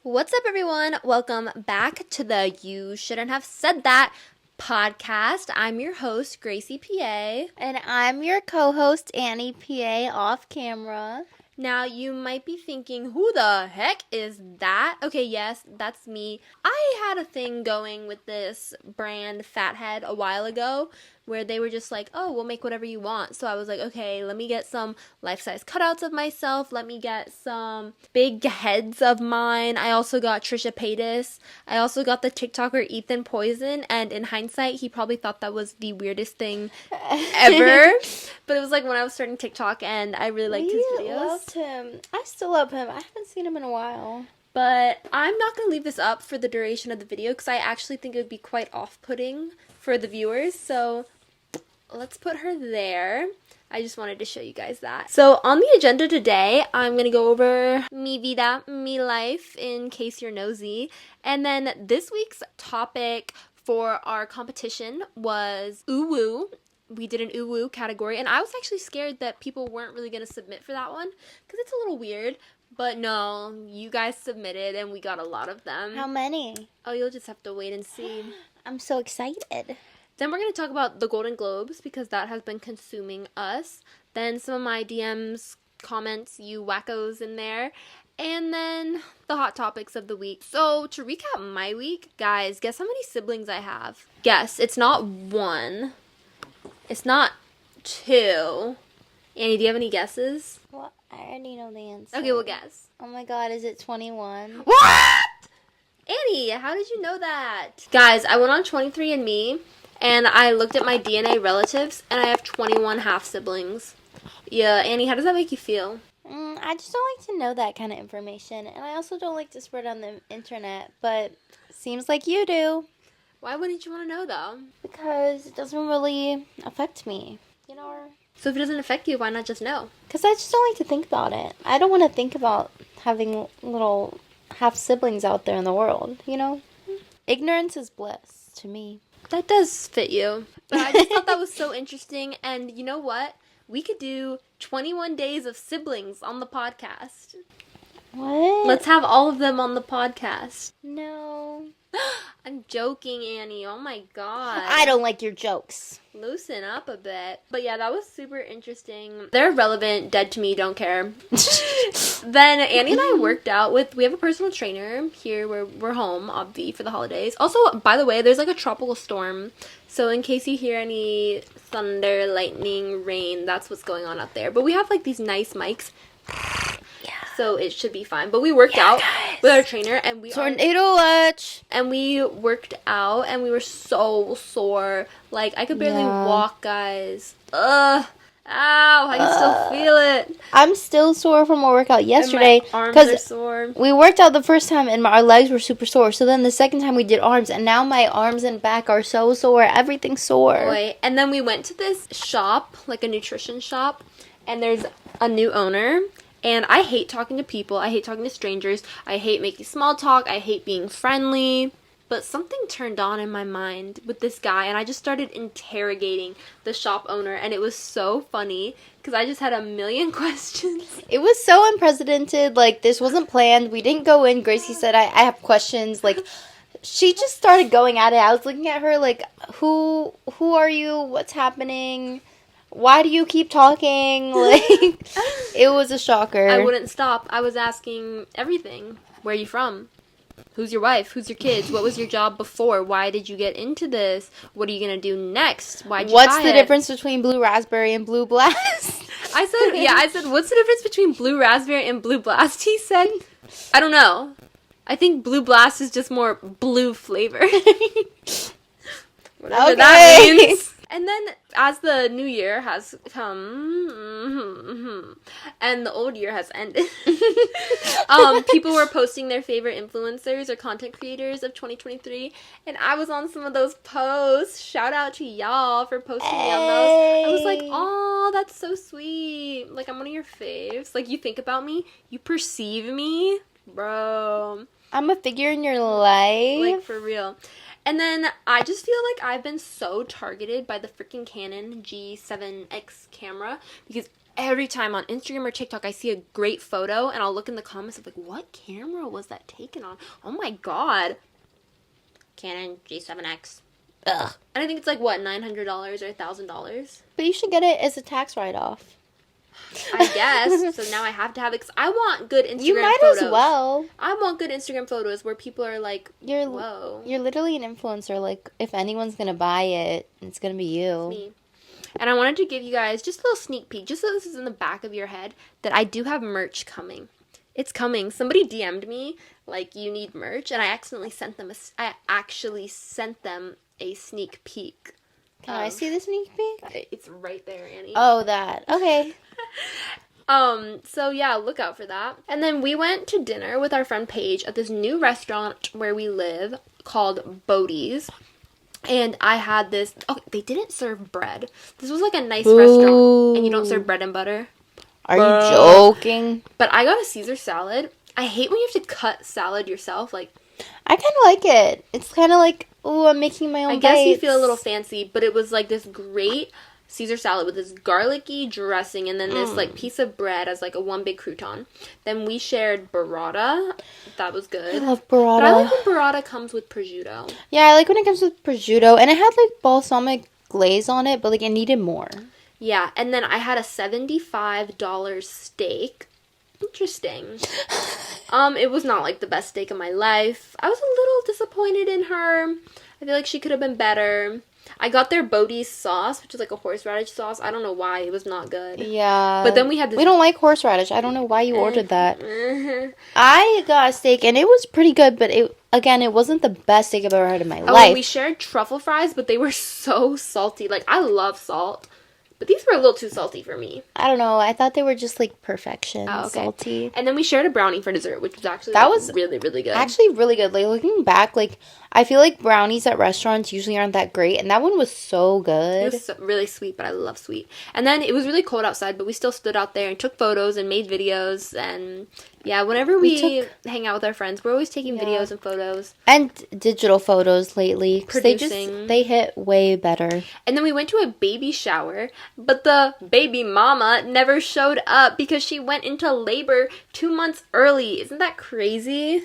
What's up, everyone? Welcome back to the You Shouldn't Have Said That podcast. I'm your host, Gracie PA. And I'm your co-host, Annie PA, off camera. Now, you might be thinking, who the heck is that? Okay, yes, that's me. I had a thing going with this brand, Fathead, a while ago, where they were just like, oh, we'll make whatever you want. So I was like, okay, let me get some life-size cutouts of myself. Let me get some big heads of mine. I also got Trisha Paytas. I also got the TikToker Ethan Poison. And in hindsight, he probably thought that was the weirdest thing ever. But it was like when I was starting TikTok and I really liked his videos. I loved him. I still love him. I haven't seen him in a while. But I'm not going to leave this up for the duration of the video because I actually think it would be quite off-putting for the viewers. So let's put her there. I just wanted to show you guys that. So on the agenda today, I'm going to go over mi vida, mi life, in case you're nosy. And then this week's topic for our competition was ooh-woo. We did an ooh-woo category, and I was actually scared that people weren't really going to submit for that one because it's a little weird. But no, you guys submitted, and we got a lot of them. How many? Oh, you'll just have to wait and see. I'm so excited. Then we're going to talk about the Golden Globes because that has been consuming us. Then some of my DMs, comments, you wackos in there. And then the hot topics of the week. So to recap my week, guys, guess how many siblings I have? Guess. It's not one. It's not two. Annie, do you have any guesses? Well, I already know the answer. Okay, we'll guess. Oh my god, is it 21? What? Annie, how did you know that? Guys, I went on 23andMe, and I looked at my DNA relatives, and I have 21 half-siblings. Yeah, Annie, how does that make you feel? I just don't like to know that kind of information, and I also don't like to spread on the internet, but seems like you do. Why wouldn't you want to know, though? Because it doesn't really affect me, you know? So if it doesn't affect you, why not just know? Because I just don't like to think about it. I don't want to think about having little half-siblings out there in the world, you know? Ignorance is bliss to me. That does fit you. But I just thought that was so interesting, and you know what? We could do 21 days of siblings on the podcast. What? Let's have all of them on the podcast. No. I'm joking, Annie. Oh my god. I don't like your jokes. Loosen up a bit. But yeah, that was super interesting. They're relevant, dead to me, don't care. Then Annie and I worked out we have a personal trainer here where we're home, obvi, for the holidays. Also, by the way, there's like a tropical storm. So in case you hear any thunder, lightning, rain, that's what's going on out there. But we have like these nice mics. So it should be fine. But we worked out with our trainer and Tornado watch. And we worked out and we were so sore. Like I could barely walk, guys. Ugh. Ow, I can still feel it. I'm still sore from our workout yesterday. And my arms are sore. We worked out the first time and our legs were super sore. So then the second time we did arms and now my arms and back are so sore. Everything's sore. Boy. And then we went to this shop, like a nutrition shop, and there's a new owner. And I hate talking to people. I hate talking to strangers. I hate making small talk. I hate being friendly. But something turned on in my mind with this guy, and I just started interrogating the shop owner, and it was so funny because I just had a million questions. It was so unprecedented. Like, this wasn't planned. We didn't go in. Gracie said, I have questions. Like, she just started going at it. I was looking at her like, who are you? What's happening? Why do you keep talking? Like, it was a shocker. I wouldn't stop. I was asking everything. Where are you from? Who's your wife? Who's your kids? What was your job before? Why did you get into this? What are you going to do next? Why'd you What's buy the it? difference between blue raspberry and blue blast? I said, what's the difference between blue raspberry and blue blast? He said, I don't know. I think blue blast is just more blue flavor. Whatever that means. And then, as the new year has come, and the old year has ended, people were posting their favorite influencers or content creators of 2023, and I was on some of those posts. Shout out to y'all for posting me on those. I was like, oh, that's so sweet. Like, I'm one of your faves. Like, you think about me, you perceive me, bro. I'm a figure in your life. Like, for real. And then I just feel like I've been so targeted by the freaking Canon G7X camera because every time on Instagram or TikTok I see a great photo and I'll look in the comments of like, what camera was that taken on? Oh my god. Canon G7X. Ugh. And I think it's like, what, $900 or $1,000? But you should get it as a tax write-off. I guess. So now I have to have it, because I want good Instagram photos. You might as well. I want good Instagram photos where people are like, whoa. You're literally an influencer. Like, if anyone's going to buy it, it's going to be you. Me. And I wanted to give you guys just a little sneak peek, just so this is in the back of your head, that I do have merch coming. It's coming. Somebody DM'd me, like, you need merch, and I actually sent them a sneak peek. Can I see the sneak peek? It's right there, Annie. Oh, that. Okay. So yeah, look out for that. And then we went to dinner with our friend Paige at this new restaurant where we live called Bodie's. And I had this, they didn't serve bread. This was like a nice restaurant. And you don't serve bread and butter. Are you joking? But I got a Caesar salad. I hate when you have to cut salad yourself. Like, I kind of like it. It's kind of like, ooh, I'm making my own I guess bites. you feel a little fancy, but it was like this great Caesar salad with this garlicky dressing and then this like piece of bread as like a one big crouton. Then we shared burrata. That was good. I love burrata. But I like when burrata comes with prosciutto. Yeah, I like when it comes with prosciutto. And it had like balsamic glaze on it, but like it needed more. Yeah, and then I had a $75 steak. Interesting. It was not like the best steak of my life. I was a little disappointed in her. I feel like she could have been better. I got their Bodie's sauce, which is like a horseradish sauce. I don't know why. It was not good. Yeah. But then we had this... We don't like horseradish. I don't know why you ordered that. I got a steak, and it was pretty good, but it wasn't the best steak I've ever had in my life. We shared truffle fries, but they were so salty. Like, I love salt. But these were a little too salty for me. I don't know. I thought they were just like perfection. Salty. And then we shared a brownie for dessert, which was actually really, really good. Actually really good. Like, looking back, like, I feel like brownies at restaurants usually aren't that great. And that one was so good. It was really sweet, but I love sweet. And then it was really cold outside, but we still stood out there and took photos and made videos. And yeah, whenever we hang out with our friends, we're always taking videos and photos. And digital photos lately. Producing. They hit way better. And then we went to a baby shower, but the baby mama never showed up because she went into labor 2 months early. Isn't that crazy?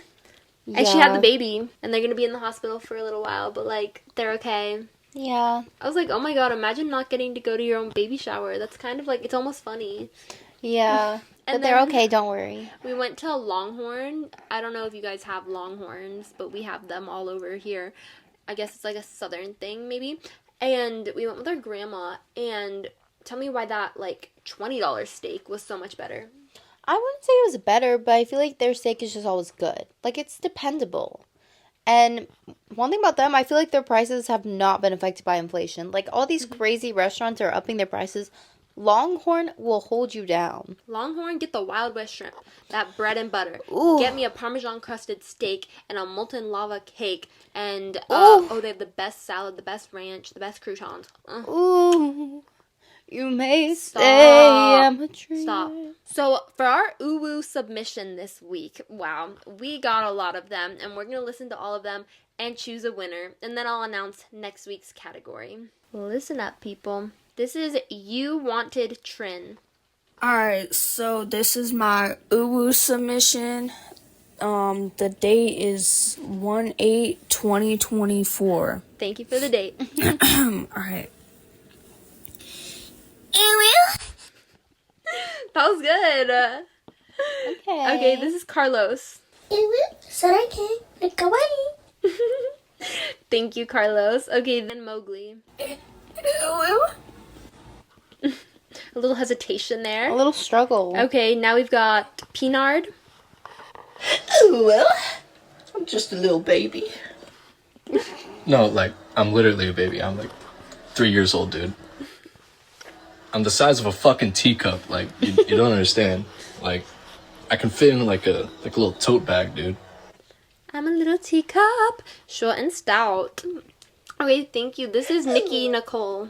Yeah. And she had the baby, and they're going to be in the hospital for a little while, but, like, they're okay. Yeah. I was like, oh my god, imagine not getting to go to your own baby shower. That's kind of, like, it's almost funny. Yeah. But they're okay, don't worry. We went to Longhorn. I don't know if you guys have Longhorns, but we have them all over here. I guess it's, like, a southern thing, maybe. And we went with our grandma, and tell me why that, like, $20 steak was so much better. I wouldn't say it was better, but I feel like their steak is just always good. Like, it's dependable. And one thing about them, I feel like their prices have not been affected by inflation. Like, all these crazy restaurants are upping their prices. Longhorn will hold you down. Longhorn, get the Wild West shrimp. That bread and butter. Ooh. Get me a Parmesan crusted steak and a molten lava cake. And, they have the best salad, the best ranch, the best croutons. Ooh. You may say I'm a dream. Stop. So, for our uwu submission this week, wow, we got a lot of them, and we're going to listen to all of them and choose a winner, and then I'll announce next week's category. Listen up, people. This is You Wanted Trin. Alright, so this is my uwu submission. The date is 1/8/2024. Thank you for the date. Alright. That was good. Okay, this is Carlos. Thank you, Carlos. Okay, then Mowgli. A little hesitation there. A little struggle. Okay, now we've got Pinard. Well, I'm just a little baby. No, like, I'm literally a baby. I'm like 3 years old, dude. I'm the size of a fucking teacup. Like, you don't understand. Like, I can fit in like a little tote bag, dude. I'm a little teacup, short and stout. Okay, thank you. This is Nikki Nicole.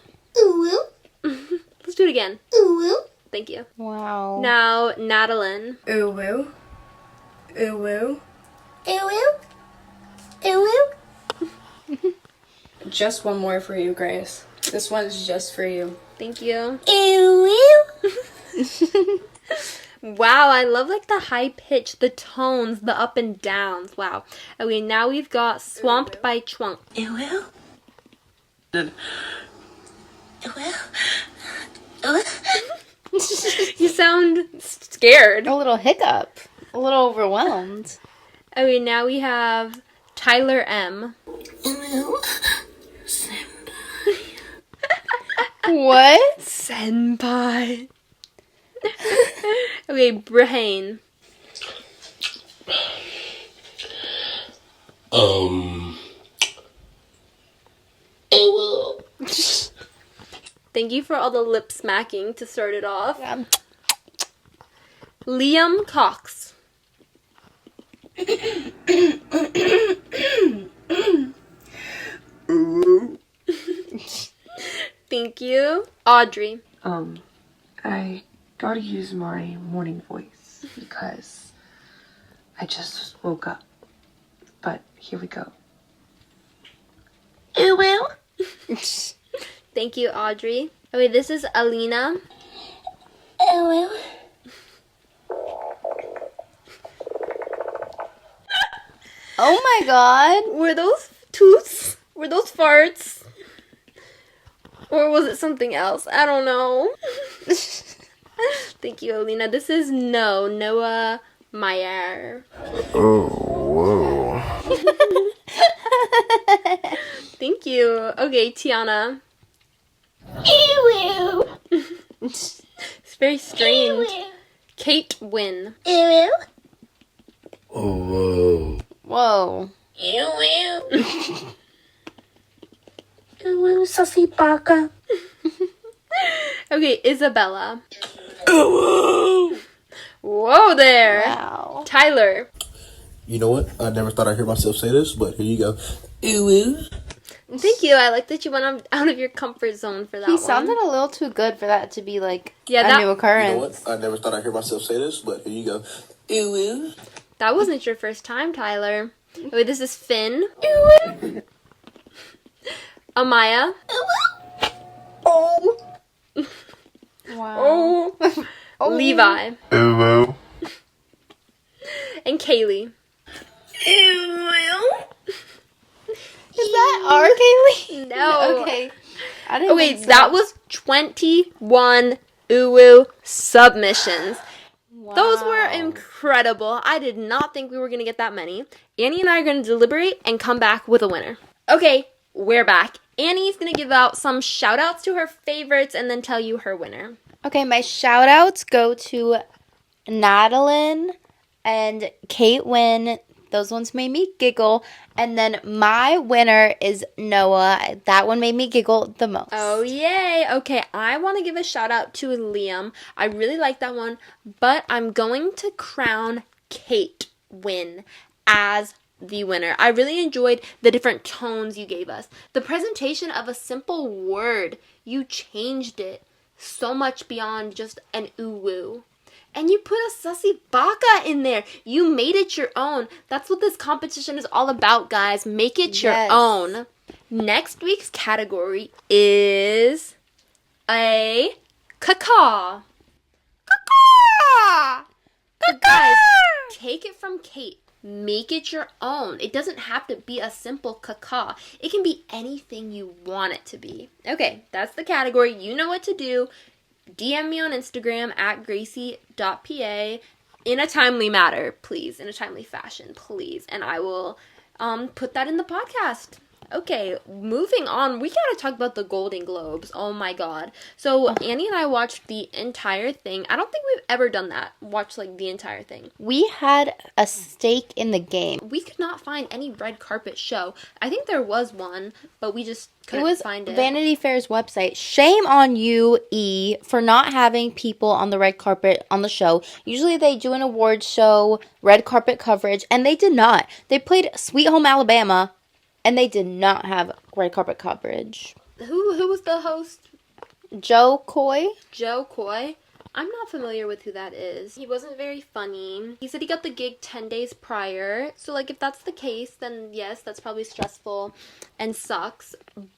Let's do it again. Thank you. Wow. Now, Nadeline. Just one more for you, Grace. This one's just for you. Thank you. Wow, I love like the high pitch, the tones, the up and downs. Wow. Okay, now we've got Swamped by Chunk. Well. You sound scared. A little hiccup. A little overwhelmed. Okay, now we have Tyler M. What? Senpai. Okay, Brahane. Thank you for all the lip smacking to start it off. Yeah. Liam Cox. Thank you. Audrey. I gotta use my morning voice because I just woke up. But here we go. Thank you, Audrey. Okay, this is Alina. Oh my god. Were those tooths? Were those farts? Or was it something else? I don't know. Thank you, Alina. This is Noah Meyer. Oh, whoa. Thank you. Okay, Tiana. It's very strange. Kate Wynn. Oh, whoa. Whoa. Okay, Isabella. Whoa there. Wow. Tyler. You know what? I never thought I'd hear myself say this, but here you go. Thank you. I like that you went out of your comfort zone for that He one. sounded a little too good for that to be like Yeah, a that- new You occurrence. know what? I never thought I'd hear myself say this, but here you go. That wasn't your first time, Tyler. Wait, this is Finn. Amaya. Wow. Oh. Levi. Hello. And Kaylee. Is that our Kaylee? No. Okay. I didn't Okay, think so. that was 21 uwu submissions. Those were incredible. I did not think we were going to get that many. Annie and I are going to deliberate and come back with a winner. Okay, we're back. Annie's going to give out some shout outs to her favorites and then tell you her winner. Okay, my shout outs go to Nadeline and Kate Wynn. Those ones made me giggle. And then my winner is Noah. That one made me giggle the most. Oh, yay. Okay, I want to give a shout out to Liam. I really like that one, but I'm going to crown Kate Wynn as the winner. I really enjoyed the different tones you gave us. The presentation of a simple word, you changed it so much beyond just an uwu. And you put a sussy baka in there. You made it your own. That's what this competition is all about, guys. Make it your Yes. own. Next week's category is a caca. Caca! So guys, take it from Kate. Make it your own. It doesn't have to be a simple caca. It can be anything you want it to be. Okay, that's the category. You know what to do. DM me on Instagram at gracie.pa in a timely manner, please. In a timely fashion, please. And I will put that in the podcast. Okay, moving on. We gotta talk about the Golden Globes. Oh my god. So Annie and I watched the entire thing. I don't think we've ever done that. Watched like the entire thing. We had a stake in the game. We could not find any red carpet show. I think there was one, but we just It couldn't was find it. Vanity Fair's website. Shame on you, E, for not having people on the red carpet on the show. Usually they do an award show, red carpet coverage, and they did not. They played Sweet Home Alabama, and they did not have red carpet coverage. Who was the host? Joe Coy? Joe Coy. I'm not familiar with who that is. He wasn't very funny. He said he got the gig 10 days prior. So, like, if that's the case, then yes, that's probably stressful and sucks.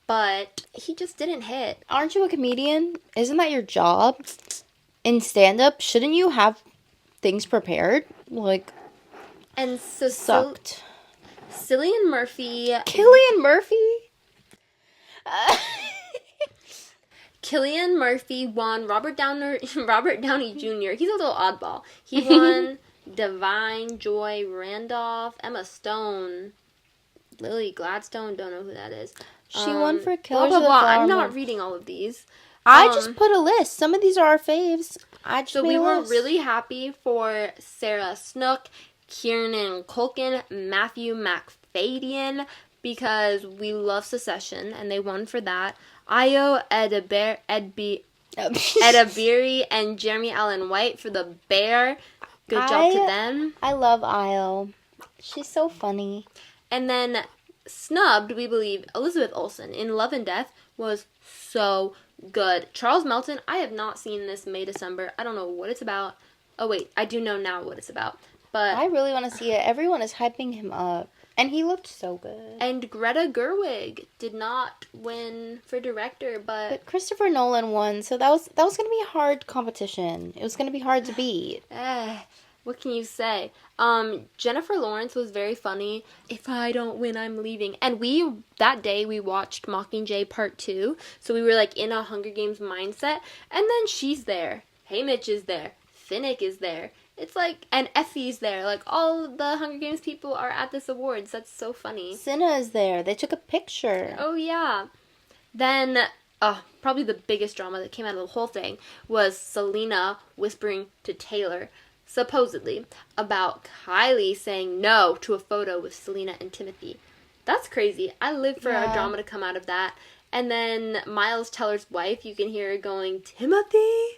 But he just didn't hit. Aren't you a comedian? Isn't that your job? in stand-up, shouldn't you have things prepared? Like, And so sucked. Cillian Murphy. Cillian Murphy? Cillian Murphy won Robert Downey Jr. He's a little oddball. He won Divine, Joy Randolph, Emma Stone, Lily Gladstone. Don't know who that is. She won for Blah Killers blah of the blah. Flower I'm Moon. not reading all of these. I just put a list. Some of these are our faves. I just So made we a were list. really happy for Sarah Snook, Kieran Culkin, Matthew McFadyen, because we love Secession and they won for that. Ayo Edebiri and Jeremy Allen White for The Bear. Good job to them. I love Isle. She's so funny. And then snubbed, we believe, Elizabeth Olsen in Love and Death was so good. Charles Melton, I have not seen this May, December. I don't know what it's about. Oh, wait, I do know now what it's about. But I really want to see it. Everyone is hyping him up. And he looked so good. And Greta Gerwig did not win for director, But Christopher Nolan won, so that was going to be a hard competition. It was going to be hard to beat. What can you say? Jennifer Lawrence was very funny. If I don't win, I'm leaving. And that day we watched Mockingjay Part 2. So we were like in a Hunger Games mindset. And then she's there. Haymitch is there. Finnick is there. It's like, and Effie's there. Like all the Hunger Games people are at this awards. That's so funny. Cinna is there. They took a picture. Oh yeah. Then, probably the biggest drama that came out of the whole thing was Selena whispering to Taylor, supposedly, about Kylie saying no to a photo with Selena and Timothy. That's crazy. I live for a drama to come out of that. And then Miles Teller's wife, you can hear her going, Timothy?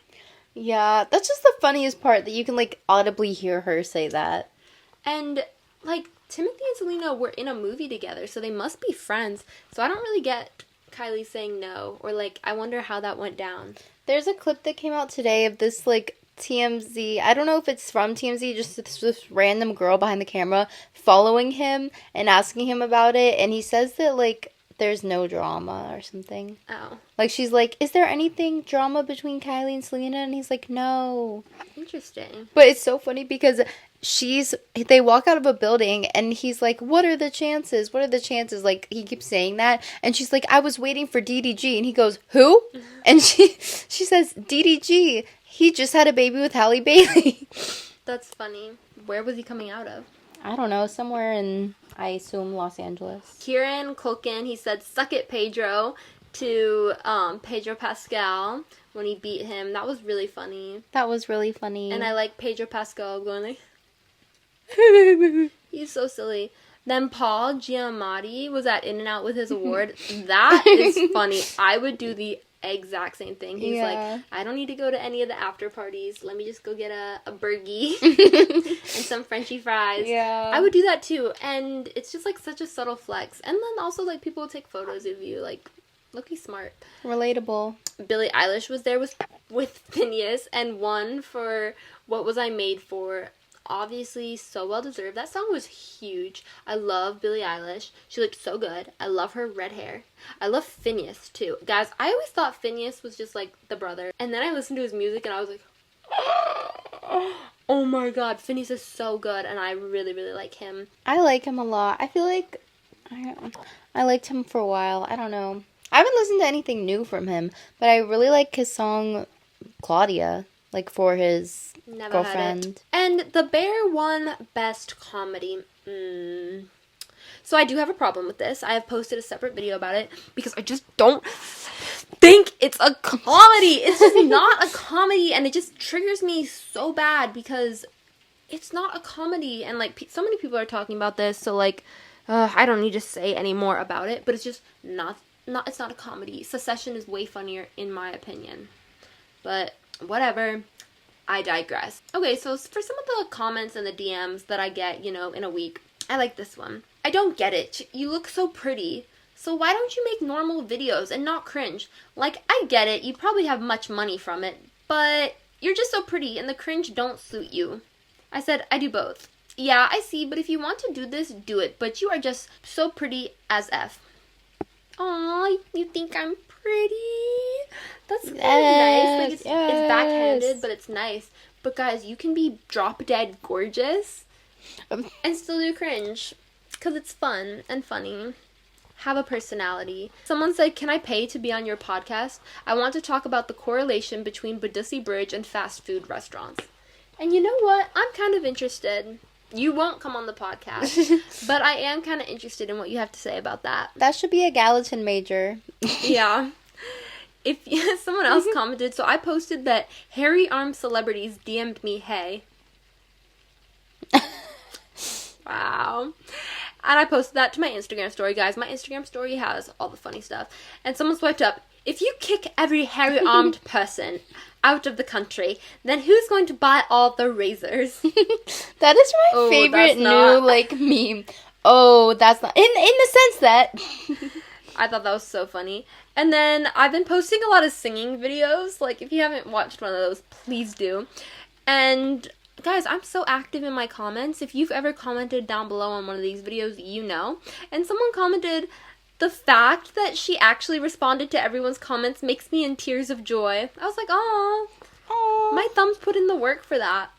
Yeah, that's just the funniest part, that you can, like, audibly hear her say that. And, like, Timothy and Selena were in a movie together, so they must be friends. So I don't really get Kylie saying no, or, like, I wonder how that went down. There's a clip that came out today of this, like, TMZ, I don't know if it's from TMZ, just this random girl behind the camera following him and asking him about it, and he says that, like, there's no drama or something. Oh. Like, she's like, is there anything drama between Kylie and Selena? And he's like, no. Interesting. But it's so funny because they walk out of a building and he's like, what are the chances? What are the chances? Like, he keeps saying that. And she's like, I was waiting for DDG. And he goes, who? And she says, DDG. He just had a baby with Halle Bailey. That's funny. Where was he coming out of? I don't know. Somewhere in, I assume, Los Angeles. Kieran Culkin, he said, suck it, Pedro, to Pedro Pascal when he beat him. That was really funny. That was really funny. And I like Pedro Pascal going like, he's so silly. Then Paul Giamatti was at In-N-Out with his award. That is funny. I would do the exact same thing. He's like, I don't need to go to any of the after parties. Let me just go get a burgie and some Frenchy fries. Yeah. I would do that too. And it's just like such a subtle flex. And then also like people will take photos of you. Like, look, he's smart. Relatable. Billie Eilish was there with Phineas and won for What Was I Made For. Obviously, so well deserved. That song was huge. I love Billie Eilish. She looked so good. I love her red hair. I love Phineas too. Guys, I always thought Phineas was just like the brother. And then I listened to his music and I was like, oh my god, Phineas is so good. And I really, really like him. I like him a lot. I feel like I liked him for a while. I don't know. I haven't listened to anything new from him, but I really like his song Claudia, like for his Never girlfriend. had it. And The Bear won Best Comedy. So I do have a problem with this. I have posted a separate video about it because I just don't think it's a comedy. It's just not a comedy, and it just triggers me so bad because it's not a comedy. And like so many people are talking about this, so like I don't need to say any more about it. But it's just not. It's not a comedy. Secession is way funnier in my opinion. But whatever. I digress. Okay, so for some of the comments and the DMs that I get, in a week, I like this one. I don't get it. You look so pretty. So why don't you make normal videos and not cringe? Like, I get it. You probably have much money from it. But you're just so pretty and the cringe don't suit you. I said, I do both. Yeah, I see, but if you want to do this, do it. But you are just so pretty as F. Aw, you think I'm pretty? pretty? That's kind of nice. Like, it's backhanded, but it's nice. But guys, you can be drop dead gorgeous and still do cringe. Because it's fun and funny. Have a personality. Someone said, can I pay to be on your podcast? I want to talk about the correlation between Badussi Bridge and fast food restaurants. And you know what? I'm kind of interested. You won't come on the podcast, but I am kind of interested in what you have to say about that. That should be a Gallatin major. Yeah. If someone else commented, so I posted that hairy arm celebrities DM'd me, hey. Wow. And I posted that to my Instagram story, guys. My Instagram story has all the funny stuff. And someone swiped up, if you kick every hairy-armed person out of the country, then who's going to buy all the razors? That is my favorite new, like, meme. Oh, that's not... In the sense that... I thought that was so funny. And then I've been posting a lot of singing videos. Like, if you haven't watched one of those, please do. And... guys, I'm so active in my comments. If you've ever commented down below on one of these videos, you know. And someone commented, the fact that she actually responded to everyone's comments makes me in tears of joy. I was like, oh, my thumbs put in the work for that.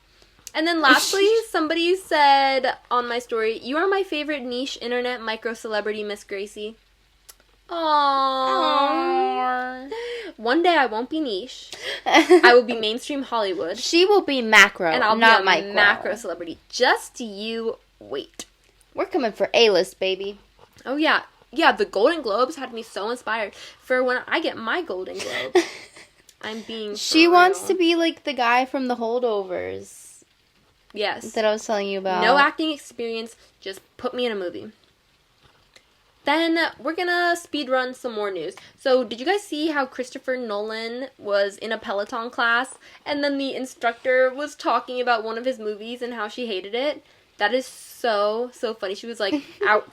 And then lastly, somebody said on my story, you are my favorite niche internet micro celebrity, Miss Gracie. Aww. One day I won't be niche. I will be mainstream Hollywood. She will be macro, and I'll not be a micro. Macro celebrity. Just you wait. We're coming for A-list, baby. Oh yeah. Yeah, the Golden Globes had me so inspired for when I get my Golden Globe. I'm being She wants to be like the guy from The Holdovers. Yes. That I was telling you about. No acting experience, just put me in a movie. Then we're gonna speedrun some more news. So did you guys see how Christopher Nolan was in a Peloton class and then the instructor was talking about one of his movies and how she hated it? That is so funny. She was like,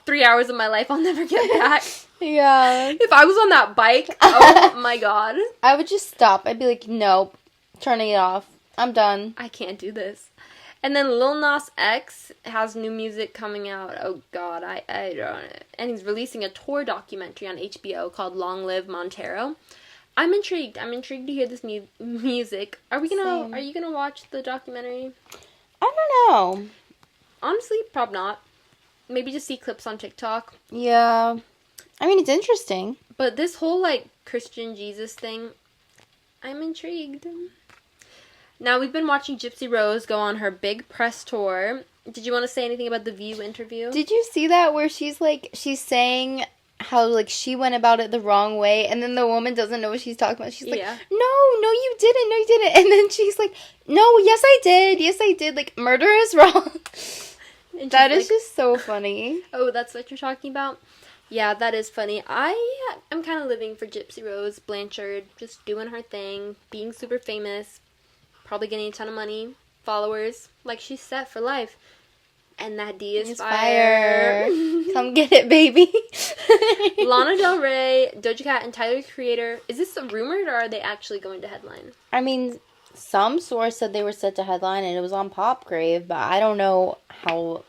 3 hours of my life I'll never get back. Yeah. If I was on that bike, oh my god. I would just stop. I'd be like, nope, turning it off. I'm done. I can't do this. And then Lil Nas X has new music coming out. Oh god, I don't know. And he's releasing a tour documentary on HBO called Long Live Montero. I'm intrigued. I'm intrigued to hear this music. Are you gonna watch the documentary? I don't know. Honestly, probably not. Maybe just see clips on TikTok. Yeah. I mean, it's interesting. But this whole, like, Christian Jesus thing, I'm intrigued. Now, we've been watching Gypsy Rose go on her big press tour. Did you want to say anything about the View interview? Did you see that where she's saying how, like, she went about it the wrong way, and then the woman doesn't know what she's talking about. She's like, no, you didn't. And then she's like, no, yes, I did. Like, murder is wrong. That is just so funny. Oh, that's what you're talking about? Yeah, that is funny. I'm kind of living for Gypsy Rose Blanchard, just doing her thing, being super famous, probably getting a ton of money, followers, like she's set for life. And that D is fire. Come get it, baby. Lana Del Rey, Doja Cat, and Tyler, the Creator. Is this rumored or are they actually going to headline? I mean, some source said they were set to headline and it was on Popgrave, but I don't know how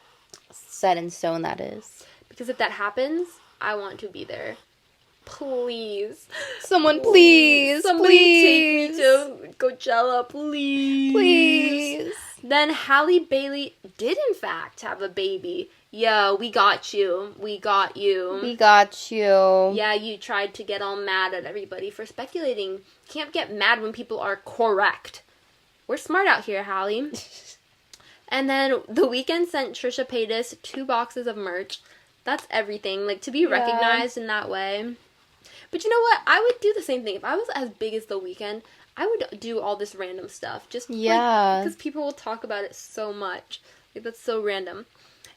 set in stone that is. Because if that happens, I want to be there. Please. Someone please. Somebody take me to Coachella, please. Please. Then Halle Bailey did in fact have a baby. Yo, we got you. We got you. Yeah, you tried to get all mad at everybody for speculating. Can't get mad when people are correct. We're smart out here, Halle. And then The Weeknd sent Trisha Paytas 2 boxes of merch. That's everything. Like, to be recognized in that way. But you know what? I would do the same thing. If I was as big as The Weeknd, I would do all this random stuff. Just, because people will talk about it so much. Like, that's so random.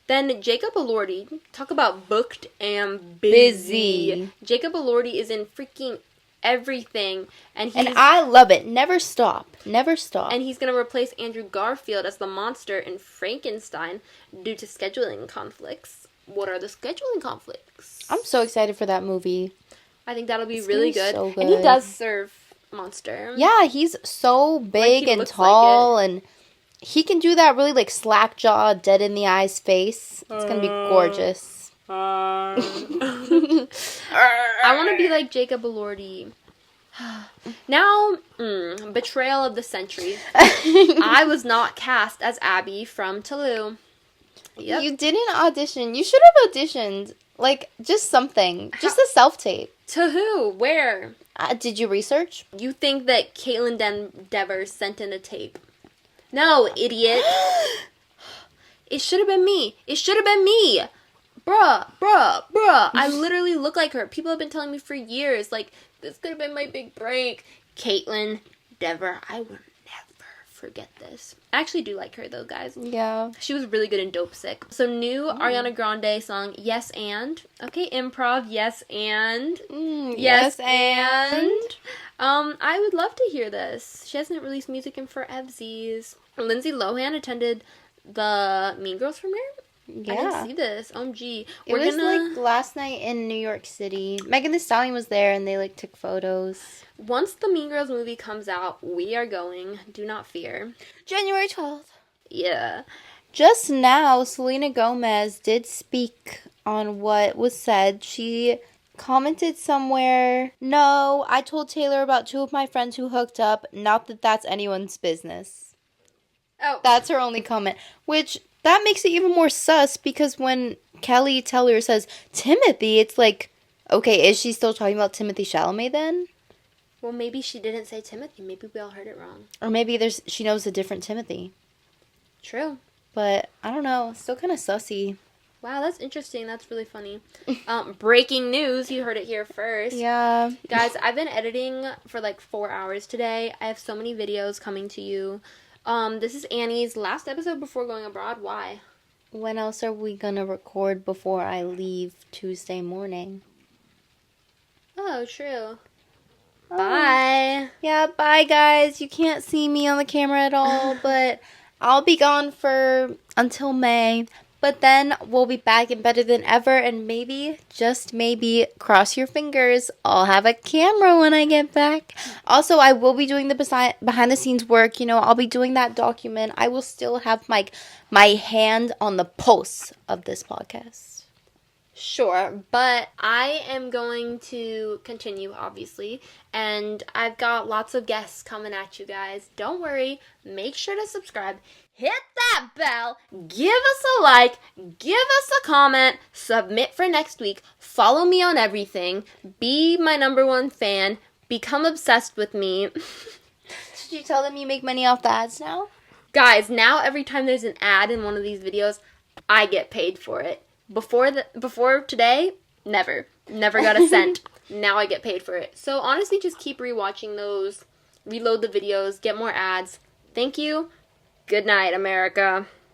Then Jacob Elordi, talk about booked and busy. Jacob Elordi is in freaking everything. And I love it. Never stop. And he's going to replace Andrew Garfield as the monster in Frankenstein due to scheduling conflicts. What are the scheduling conflicts? I'm so excited for that movie. I think that'll be really good. So good. And he does serve monster. Yeah, he's so big and tall, and he can do that really, like, slack jaw, dead in the eyes face. It's gonna be gorgeous. I want to be like Jacob Elordi. Now, betrayal of the century. I was not cast as Abby from TLOU. Yep. You didn't audition. You should have auditioned. Like, just something. Just a self-tape. To who? Where? Did you research? You think that Caitlin Devers sent in a tape? No, idiot. It should have been me. It should have been me. Bruh. I literally look like her. People have been telling me for years, like, this could have been my big break. Caitlin Devers. I would never forget this. I actually do like her, though, guys. Yeah. She was really good in Dope Sick. So, new Ariana Grande song, Yes And. Okay, improv, Yes And. Yes and. I would love to hear this. She hasn't released music in forevsies. Lindsay Lohan attended the Mean Girls premiere? Yeah. I didn't see this. OMG. It was like last night in New York City. Megan Thee Stallion was there and they like took photos. Once the Mean Girls movie comes out, we are going. Do not fear. January 12th. Yeah. Just now, Selena Gomez did speak on what was said. She commented somewhere, "No, I told Taylor about 2 of my friends who hooked up. Not that that's anyone's business." Oh. That's her only comment. Which, that makes it even more sus because when Kelly Teller says Timothy, it's like, okay, is she still talking about Timothee Chalamet then? Well, maybe she didn't say Timothy. Maybe we all heard it wrong. Or maybe she knows a different Timothy. True. But, I don't know. Still kind of sussy. Wow, that's interesting. That's really funny. Breaking news. You heard it here first. Yeah. Guys, I've been editing for like 4 hours today. I have so many videos coming to you. This is Annie's last episode before going abroad. Why? When else are we gonna record before I leave Tuesday morning? Oh, true. Bye. Yeah, bye guys. You can't see me on the camera at all, but I'll be gone until May. But then we'll be back and better than ever, and maybe, just maybe, cross your fingers, I'll have a camera when I get back. Also, I will be doing the behind the scenes work. You know, I'll be doing that document. I will still have my hand on the pulse of this podcast. Sure, but I am going to continue, obviously, and I've got lots of guests coming at you guys. Don't worry, make sure to subscribe, hit that bell, give us a like, give us a comment, submit for next week, follow me on everything, be my #1 fan, become obsessed with me. Should you tell them you make money off the ads now? Guys, now every time there's an ad in one of these videos, I get paid for it. Before today, never got a cent. Now I get paid for it. So honestly, just keep rewatching those, reload the videos, get more ads. Thank you. Good night, America.